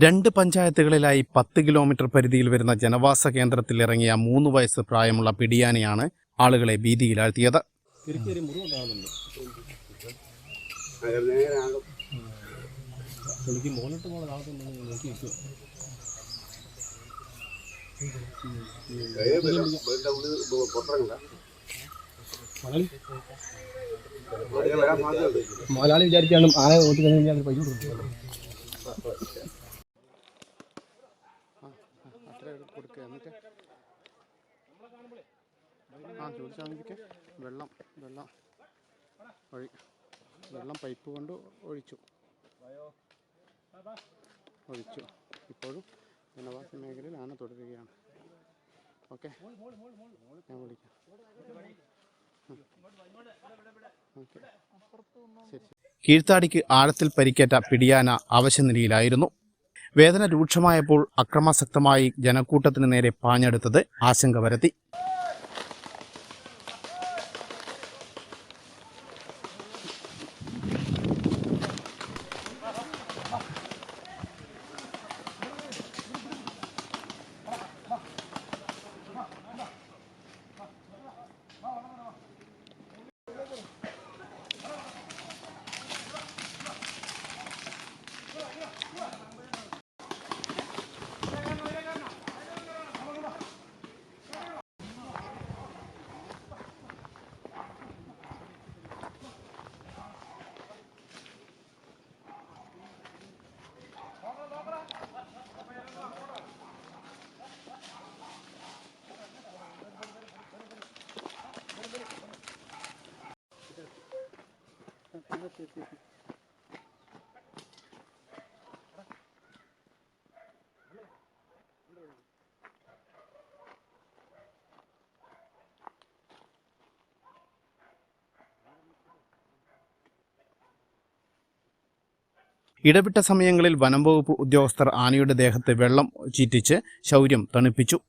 രണ്ട് പഞ്ചായത്തുകളിലായി 10 കിലോമീറ്റർ പരിധിയിൽ വരുന്ന ജനവാസ കേന്ദ്രത്തിൽ ഇറങ്ങിയ 3 വയസ്സ് പ്രായമുള്ള പിടിയാനയാണ് ആളുകളെ ഭീതിയിലാഴ്ത്തിയത്. മലയാളി വിചാരിച്ചാണ് ആന ഓട്ടി കഴിഞ്ഞാൽ പൈസ കൊടുക്കും. വെള്ളം പൈപ്പ് കൊണ്ട് ഒഴിച്ചു. ഇപ്പോഴും ജനവാസ മേഖലയിൽ ആന തുടരുകയാണ്. ഓക്കെ, ഞാൻ വിളിക്കാം. കീഴ്ത്താടിക്ക് ആഴത്തിൽ പരിക്കേറ്റ പിടിയാന അവശനിലയിലായിരുന്നു. വേദന രൂക്ഷമായപ്പോൾ അക്രമാസക്തമായി ജനക്കൂട്ടത്തിന് നേരെ പാഞ്ഞെടുത്തത് ആശങ്ക പരത്തി. ഇടവിട്ട സമയങ്ങളിൽ വനം വകുപ്പ് ഉദ്യോഗസ്ഥർ ആനയുടെ ദേഹത്ത് വെള്ളം ചീറ്റിച്ച് ശൗര്യം തണുപ്പിച്ചു.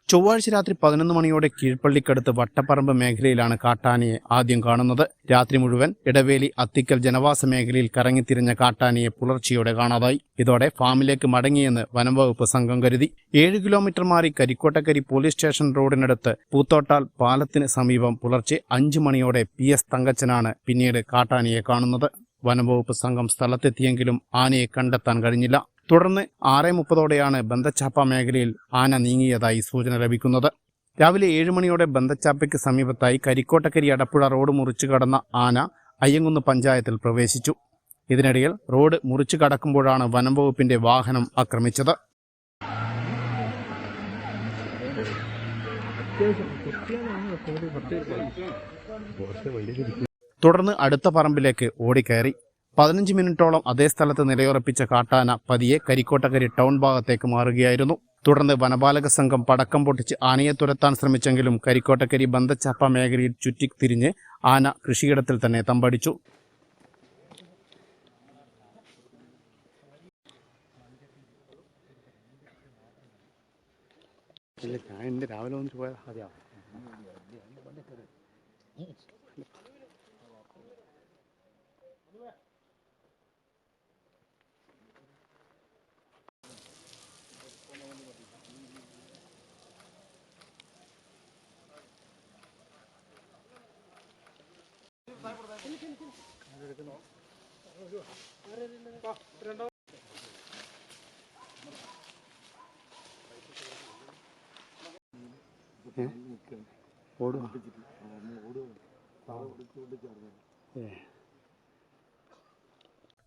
ചൊവ്വാഴ്ച രാത്രി 11 മണിയോടെ കീഴ്പള്ളിക്കടുത്ത് വട്ടപ്പറമ്പ് മേഖലയിലാണ് കാട്ടാനയെ ആദ്യം കാണുന്നത്. രാത്രി മുഴുവൻ ഇടവേലി അത്തിക്കൽ ജനവാസ മേഖലയിൽ കറങ്ങിത്തിരിഞ്ഞ കാട്ടാനയെ പുലർച്ചെയോടെ കാണാതായി. ഇതോടെ ഫാമിലേക്ക് മടങ്ങിയെന്ന് വനംവകുപ്പ് സംഘം കരുതി. 7 കിലോമീറ്റർ മാറി കരിക്കോട്ടക്കരി പോലീസ് സ്റ്റേഷൻ റോഡിനടുത്ത് പൂത്തോട്ടാൽ പാലത്തിന് സമീപം പുലർച്ചെ 5 മണിയോടെ PS തങ്കച്ചനാണ് പിന്നീട് കാട്ടാനയെ കാണുന്നത്. വനംവകുപ്പ് സംഘം സ്ഥലത്തെത്തിയെങ്കിലും ആനയെ കണ്ടെത്താൻ കഴിഞ്ഞില്ല. തുടർന്ന് 6:30ഓടെയാണ് ബന്തച്ചാപ്പ മേഖലയിൽ ആന നീങ്ങിയതായി സൂചന ലഭിക്കുന്നത്. രാവിലെ 7 മണിയോടെ ബന്തച്ചാപ്പയ്ക്ക് സമീപത്തായി കരിക്കോട്ടക്കരി അടപ്പുഴ റോഡ് മുറിച്ചു കടന്ന ആന അയ്യങ്കുന്ന് പഞ്ചായത്തിൽ പ്രവേശിച്ചു. ഇതിനിടയിൽ റോഡ് മുറിച്ചു കടക്കുമ്പോഴാണ് വനംവകുപ്പിന്റെ വാഹനം ആക്രമിച്ചത്. തുടർന്ന് അടുത്ത പറമ്പിലേക്ക് ഓടിക്കയറി. 15 മിനിറ്റോളം അതേ സ്ഥലത്ത് നിലയുറപ്പിച്ച കാട്ടാന പതിയെ കരിക്കോട്ടക്കരി ടൗൺ ഭാഗത്തേക്ക് മാറുകയായിരുന്നു. തുടർന്ന് വനപാലക സംഘം പടക്കം പൊട്ടിച്ച് ആനയെ തുരത്താൻ ശ്രമിച്ചെങ്കിലും കരിക്കോട്ടക്കരി ബന്തച്ചാപ്പ മേഖലയിൽ ചുറ്റിത്തിരിഞ്ഞ് ആന കൃഷിയിടത്തിൽ തന്നെ തമ്പടിച്ചു. രാവിലെ വന്നിട്ട് പോയാൽ അതെയാ.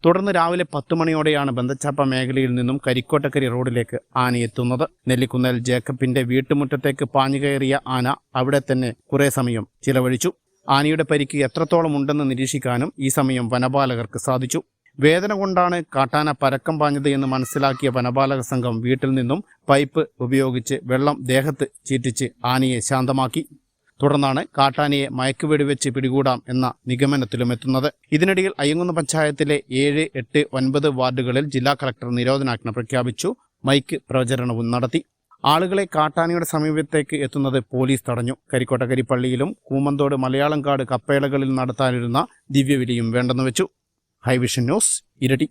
തുടർന്ന് രാവിലെ 10 മണിയോടെയാണ് ബന്തച്ചാപ്പ മേഖലയിൽ നിന്നും കരിക്കോട്ടക്കരി റോഡിലേക്ക് ആനയെത്തുന്നത്. നെല്ലിക്കുന്നേൽ ജേക്കബിന്റെ വീട്ടുമുറ്റത്തേക്ക് പാഞ്ഞുകയറിയ ആന അവിടെ തന്നെ കുറെ സമയം ചിലവഴിച്ചു. ആനയുടെ പരിക്ക് എത്രത്തോളം ഉണ്ടെന്ന് നിരീക്ഷിക്കാനും ഈ സമയം വനപാലകർക്ക് സാധിച്ചു. വേദന കൊണ്ടാണ് കാട്ടാന പരക്കം പാഞ്ഞത് എന്ന് മനസ്സിലാക്കിയ വനപാലക സംഘം വീട്ടിൽ നിന്നും പൈപ്പ് ഉപയോഗിച്ച് വെള്ളം ദേഹത്ത് ചീറ്റിച്ച് ആനയെ ശാന്തമാക്കി. തുടർന്നാണ് കാട്ടാനയെ മയക്കുവെടിവെച്ച് പിടികൂടാം എന്ന നിഗമനത്തിലും എത്തുന്നത്. ഇതിനിടയിൽ അയ്യങ്കുന്ന് പഞ്ചായത്തിലെ 7, 8, 9 വാർഡുകളിൽ ജില്ലാ കളക്ടർ നിരോധനാജ്ഞ പ്രഖ്യാപിച്ചു. മൈക്ക് പ്രചരണവും നടത്തി. ആളുകളെ കാട്ടാനയുടെ സമീപത്തേക്ക് എത്തുന്നത് പോലീസ് തടഞ്ഞു. കരിക്കോട്ടക്കരി പള്ളിയിലും കൂമന്തോട് മലയാളംകാട് കപ്പേളകളിൽ നടത്താനിരുന്ന ദിവ്യബലിയും വേണ്ടെന്ന് വെച്ചു. ഹൈവിഷൻ ന്യൂസ്, ഇരട്ടി.